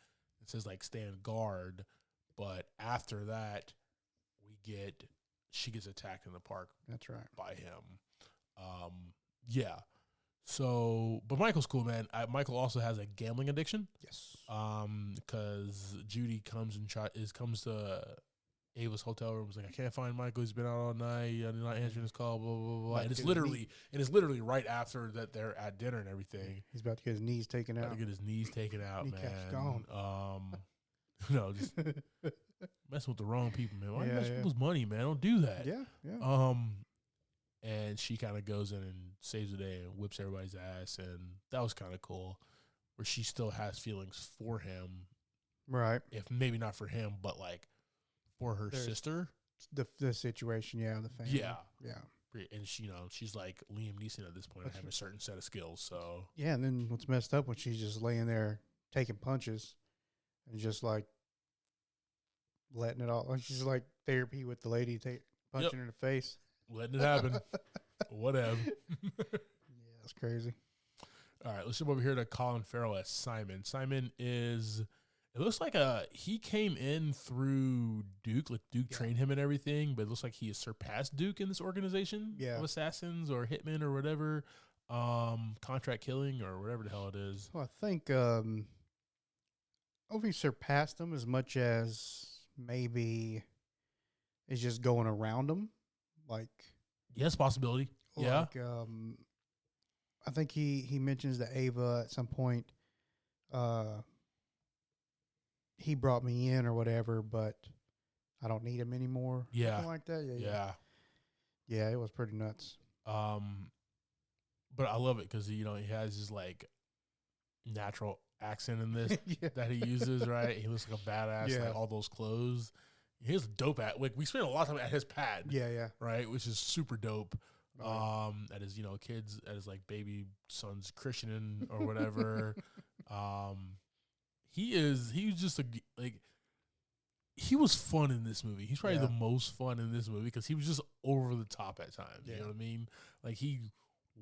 says like stand guard, but after that she gets attacked in the park. That's right. By him. Yeah. So, but Michael's cool, man. Michael also has a gambling addiction. Yes. Because Judy comes to Ava's hotel room. Was like, I can't find Michael. He's been out all night. I'm not answering his call. Blah blah blah. And it's literally right after that they're at dinner and everything. He's about to get his knees taken out. Kneecap's gone. Just messing with the wrong people, man. Why you mess with people's money, man? Don't do that. Yeah. And she kind of goes in and saves the day and whips everybody's ass, and that was kind of cool. Where she still has feelings for him, right? If maybe not for him, but like for her sister. The situation, the family. Yeah. And she's like Liam Neeson at this point and having a certain set of skills. So yeah, and then what's messed up when she's just laying there taking punches and just like letting it all. Like she's like therapy with the lady punching her in the face, letting it happen. Whatever. That's crazy. All right, let's jump over here to Colin Farrell as Simon. Simon is. It looks like he came in through Duke, like Duke trained him and everything, but it looks like he has surpassed Duke in this organization of assassins or hitmen or whatever, contract killing or whatever the hell it is. Well, I think I don't know if he surpassed him as much as maybe is just going around them. Like, Yes, possibility. Yeah. like I think he mentions that Ava at some point, he brought me in or whatever, but I don't need him anymore. Yeah. Something like that. Yeah. Yeah, it was pretty nuts. But I love it because he has his like natural accent in this that he uses. Right, he looks like a badass. Yeah. Like all those clothes. He has a dope at. Like we spent a lot of time at his pad. Yeah. Right, which is super dope. Oh, At his kids, at his like baby son's christening or whatever. He was fun in this movie. He's probably the most fun in this movie because he was just over the top at times. Yeah. You know what I mean? Like he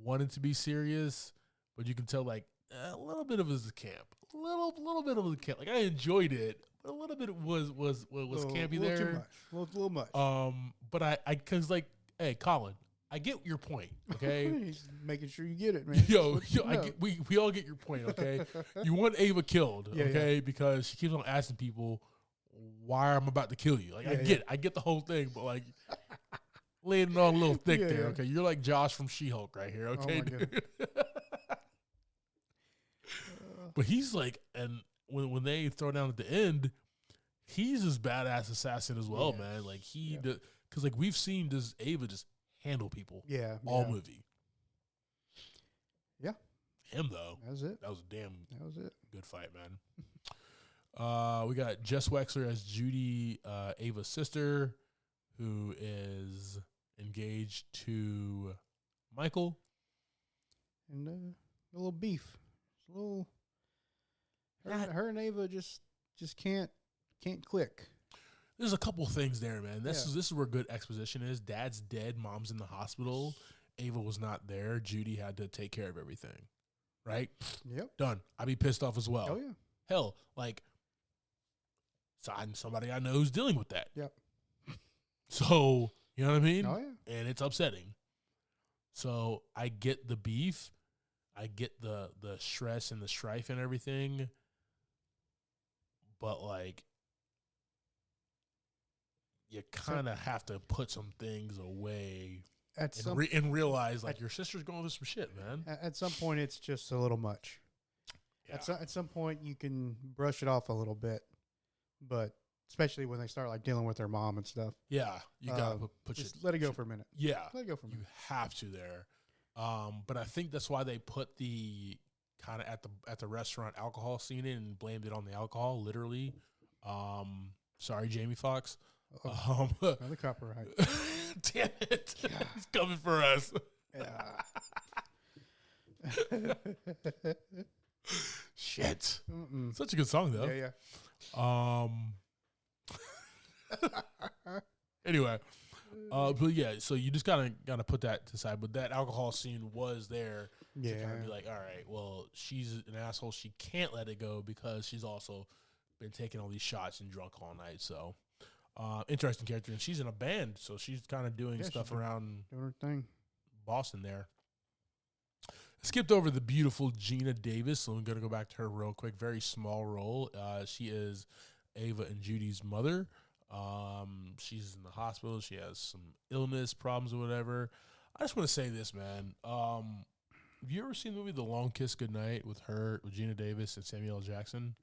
wanted to be serious, but you can tell like a little bit of his camp, a little bit of his camp. Like I enjoyed it, but a little bit was campy there. Too much. A little much. But I cause like, hey, Colin, I get your point. Okay. He's making sure you get it, man. We all get your point. Okay. You want Ava killed, Yeah, okay, because she keeps on asking people why I'm about to kill you. Like I get the whole thing, but like laying it on a little thick there. Okay, you're like Josh from She-Hulk right here. Okay, dude. But he's like, and when they throw down at the end, he's this badass assassin as well, man. Like because like we've seen this Ava just handle people, all movie. Yeah, him though. That was it. That was a damn. That was it. Good fight, man. We got Jess Wexler as Judy, Ava's sister, who is engaged to Michael. And a little beef. It's a little. Her and Ava just can't click. There's a couple things there, man. This is where good exposition is. Dad's dead. Mom's in the hospital. Ava was not there. Judy had to take care of everything. Right? Yep. Done. I'd be pissed off as well. Oh, yeah. Hell, like, somebody I know who's dealing with that. Yep. So, you know what I mean? Oh, yeah. And it's upsetting. So, I get the beef. I get the stress and the strife and everything. But, like, you kind of have to put some things away and realize, like, your sister's going through some shit, man. At some point, it's just a little much. Yeah. At some point, you can brush it off a little bit, but especially when they start, like, dealing with their mom and stuff. Yeah, you got to put just let it go for a minute. Yeah. Let it go for a minute. You have to there. But I think that's why they put the kind of at the restaurant alcohol scene in and blamed it on the alcohol, literally. Sorry, Jamie Foxx. Another copyright. Damn it. Yeah. He's coming for us. Yeah. Shit. Such a good song, though. Yeah. Anyway. But yeah, so you just gotta put that to the side. But that alcohol scene was there to kind of be like, all right, well, she's an asshole. She can't let it go because she's also been taking all these shots and drunk all night. So, interesting character. And she's in a band, so she's kind of doing stuff around doing her thing. Boston there. Skipped over the beautiful Gina Davis, so I'm going to go back to her real quick. Very small role. She is Ava and Judy's mother. She's in the hospital. She has some illness problems or whatever. I just want to say this, man. Have you ever seen the movie The Long Kiss Goodnight with Gina Davis and Samuel L. Jackson?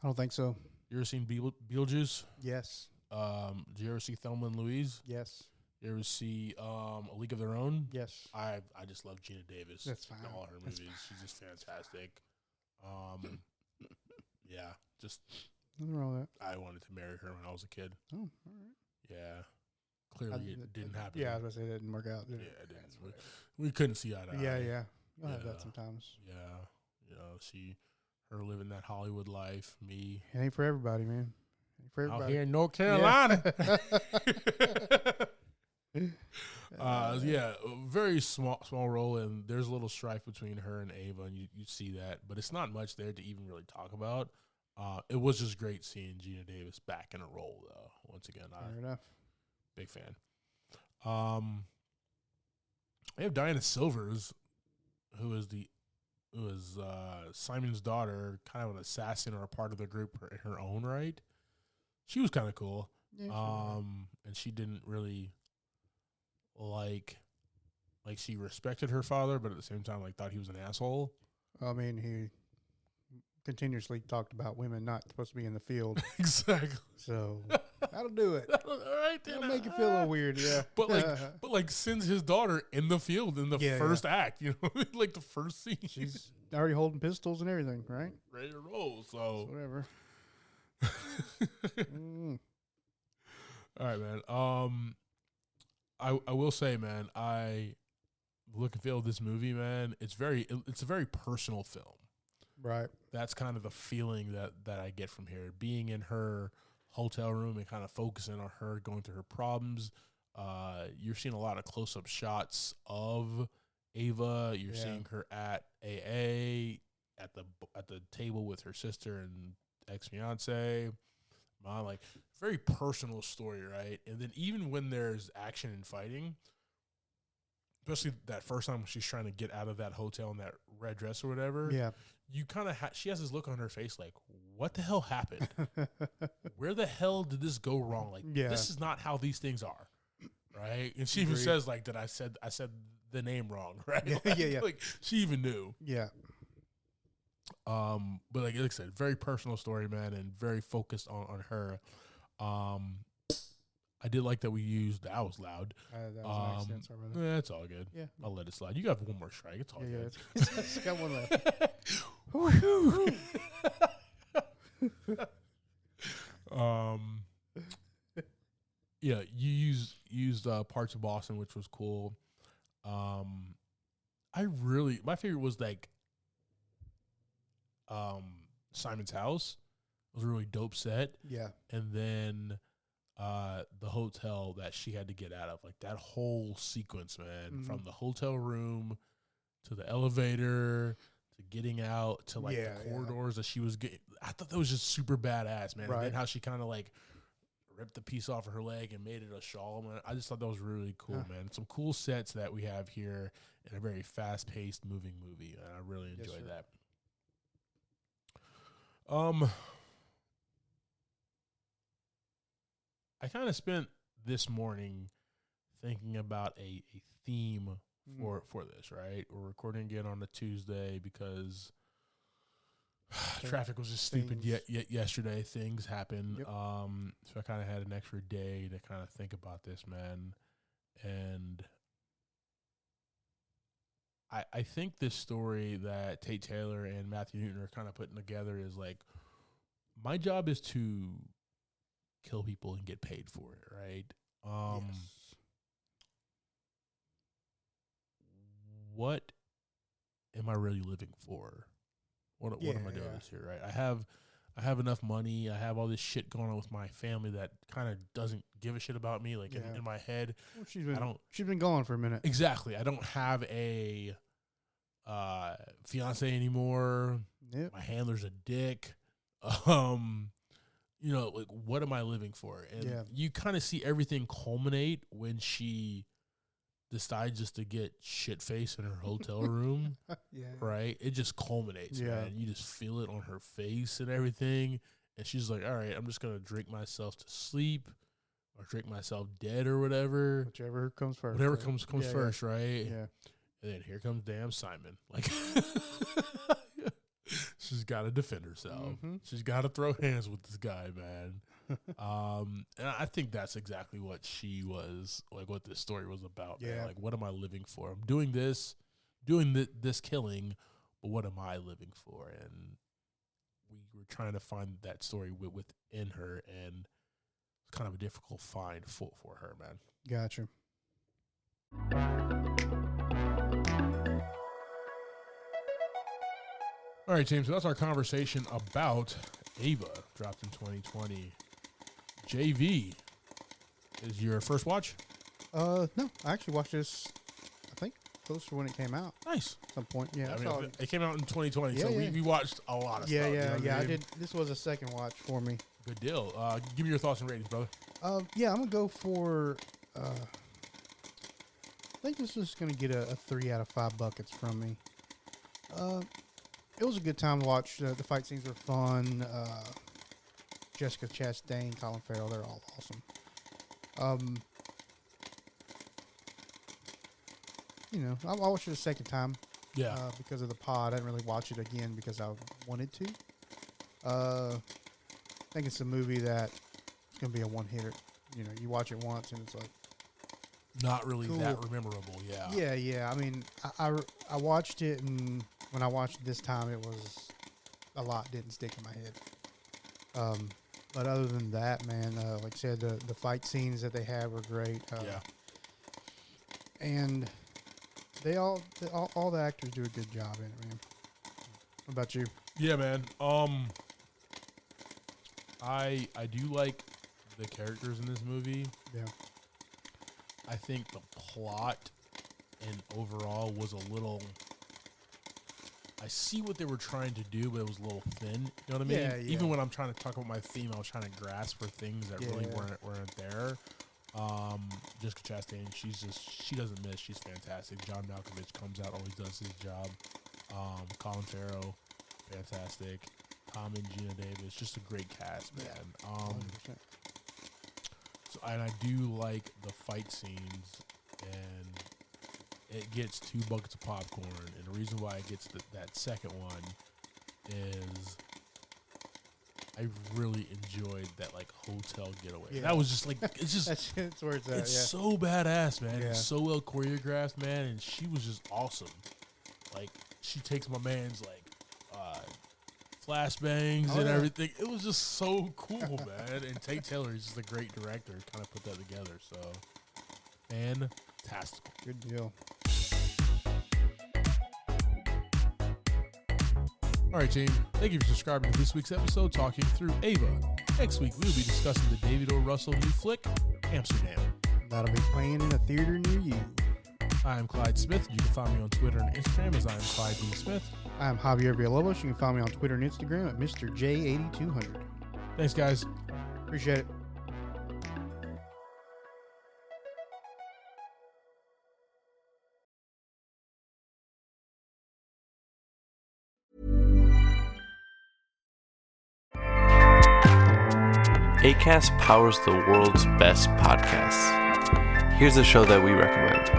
I don't think so. You ever seen Beetlejuice? Yes. Did you ever see Thelma and Louise? Yes. You ever see A League of Their Own? Yes. I just love Gina Davis. That's fine. In all her movies. She's just fantastic. Yeah, just nothing wrong with that. I wanted to marry her when I was a kid. Oh, all right. Yeah. Clearly it didn't happen. Yeah, I was going to say that didn't work out. Yeah, it didn't. We couldn't see eye to eye. Yeah. You'll have that sometimes. Yeah. Her living that Hollywood life, me. It ain't for everybody, man. Ain't for everybody. Out here in North Carolina. Yeah, a very small role, and there's a little strife between her and Ava, and you see that, but it's not much there to even really talk about. It was just great seeing Gina Davis back in a role, though. Once again, Fair enough. Big fan. We have Diana Silvers, who is Simon's daughter, kind of an assassin or a part of the group in her own right. She was kind of cool. Yeah, sure. And she didn't really like she respected her father, but at the same time, like, thought he was an asshole. I mean, he continuously talked about women not supposed to be in the field. Exactly. So that'll do it. All right, then. It'll make you feel a little weird, yeah. But like sends his daughter in the field in the first act, you know, like the first scene. She's already holding pistols and everything, right? Ready to roll. So whatever. All right, man. I will say, man, I look and feel of this movie, man. It's a very personal film. Right. That's kind of the feeling that I get from here. Being in her hotel room and kind of focusing on her going through her problems. You're seeing a lot of close-up shots of Ava. You're seeing her at AA at the table with her sister and ex-fiance. Like, very personal story, right? And then even when there's action and fighting, especially that first time when she's trying to get out of that hotel in that red dress or whatever, you kind of she has this look on her face like, what the hell happened? Where the hell did this go wrong? Like, this is not how these things are, right? And she even says, like, that I said the name wrong, right? Like, she even knew. Yeah. But like I said, very personal story, man, and very focused on her. I did like that we used that was loud. That was an accident. Sorry about that. Yeah, it's all good. Yeah. I'll let it slide. You got one more strike. It's all good. It's got one left. Yeah, you used parts of Boston, which was cool. My favorite was like Simon's house. It was a really dope set. Yeah. And then the hotel that she had to get out of, like that whole sequence, man, from the hotel room to the elevator to getting out to like the corridors that she was getting. I thought that was just super badass, man. Right. And then how she kind of like ripped the piece off of her leg and made it a shawl, man. I just thought that was really cool, man. Some cool sets that we have here in a very fast-paced, moving movie, and I really enjoyed that. I kind of spent this morning thinking about a theme for this, right? We're recording again on a Tuesday because traffic was just stupid yesterday. Things happened. Yep. So I kind of had an extra day to kind of think about this, man. And I think this story that Tate Taylor and Matthew Newton are kind of putting together is like, my job is to kill people and get paid for it, right? What am I really living for? What am I doing this here, right? I have enough money. I have all this shit going on with my family that kind of doesn't give a shit about me. Like in my head, well, she's been gone for a minute. Exactly. I don't have a fiance anymore. Yep. My handler's a dick. You know, like, what am I living for? And you kind of see everything culminate when she decides just to get shit-faced in her hotel room, right? It just culminates, man. You just feel it on her face and everything. And she's like, all right, I'm just going to drink myself to sleep or drink myself dead or whatever. Whichever comes first. Whatever comes first, right? Yeah. And then here comes damn Simon. Like, she's got to defend herself. Mm-hmm. She's got to throw hands with this guy, man. And I think that's exactly what she was, like, what this story was about, man. Like, what am I living for? I'm doing this killing, but what am I living for? And we were trying to find that story within her, and it's kind of a difficult find for her, man. Gotcha. All right, James, so that's our conversation about Ava, dropped in 2020. JV, is your first watch? No, I actually watched this, I think, close to when it came out. Nice. At some point, yeah. I mean, it came out in 2020, so we watched a lot of stuff. Yeah, I did. This was a second watch for me. Good deal. Give me your thoughts and ratings, brother. I'm going to go for, I think this is going to get a 3 out of 5 buckets from me. It was a good time to watch. The fight scenes were fun. Jessica Chastain, Colin Farrell, they're all awesome. I watched it a second time. Yeah. Because of the pod. I didn't really watch it again because I wanted to. I think it's a movie that it's going to be a one-hitter. You watch it once and it's like... Not really cool. that memorable, yeah. Yeah. I mean, I watched it, and when I watched it this time, it was... a lot didn't stick in my head. But other than that, man, like I said, the fight scenes that they had were great. Yeah. And all the actors do a good job in it, man. What about you? Yeah, man. I do like the characters in this movie. Yeah. I think the plot and overall was a little... I see what they were trying to do, but it was a little thin. You know what I mean? Yeah. Even when I'm trying to talk about my theme, I was trying to grasp for things that really weren't there. Jessica Chastain, she doesn't miss. She's fantastic. John Malkovich comes out, always does his job. Colin Farrell, fantastic. Tom and Gina Davis, just a great cast, man. Yeah. And I do like the fight scenes, and it gets 2 buckets of popcorn. And the reason why it gets that second one is I really enjoyed that hotel getaway. Yeah. That was just it's just that's where it's at. it's so badass, man. Yeah. It's so well choreographed, man, and she was just awesome. She takes my man's flashbangs and everything. It was just so cool, man. And Tate Taylor is just a great director. Kind of put that together. So fantastic. Good deal. All right, team. Thank you for subscribing to this week's episode, Talking Through Ava. Next week, we'll be discussing the David O. Russell new flick, Amsterdam. That'll be playing in a theater near you. I am Clyde Smith. You can find me on Twitter and Instagram as I am Clyde D. Smith. I am Javier Villalobos. You can find me on Twitter and Instagram at Mr. J8200. Thanks, guys. Appreciate it. Acast powers the world's best podcasts. Here's a show that we recommend.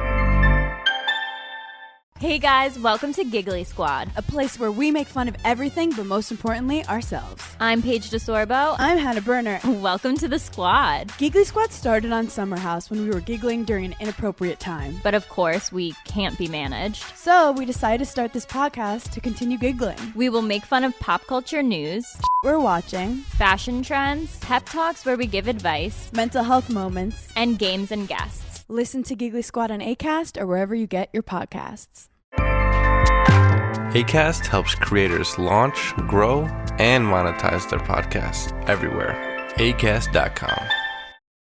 Hey guys, welcome to Giggly Squad. A place where we make fun of everything, but most importantly, ourselves. I'm Paige DeSorbo. I'm Hannah Berner. Welcome to the squad. Giggly Squad started on Summer House when we were giggling during an inappropriate time. But of course, we can't be managed. So we decided to start this podcast to continue giggling. We will make fun of pop culture news, We're watching, fashion trends, pep talks where we give advice, mental health moments, and games and guests. Listen to Giggly Squad on Acast or wherever you get your podcasts. Acast helps creators launch, grow, and monetize their podcasts everywhere. Acast.com.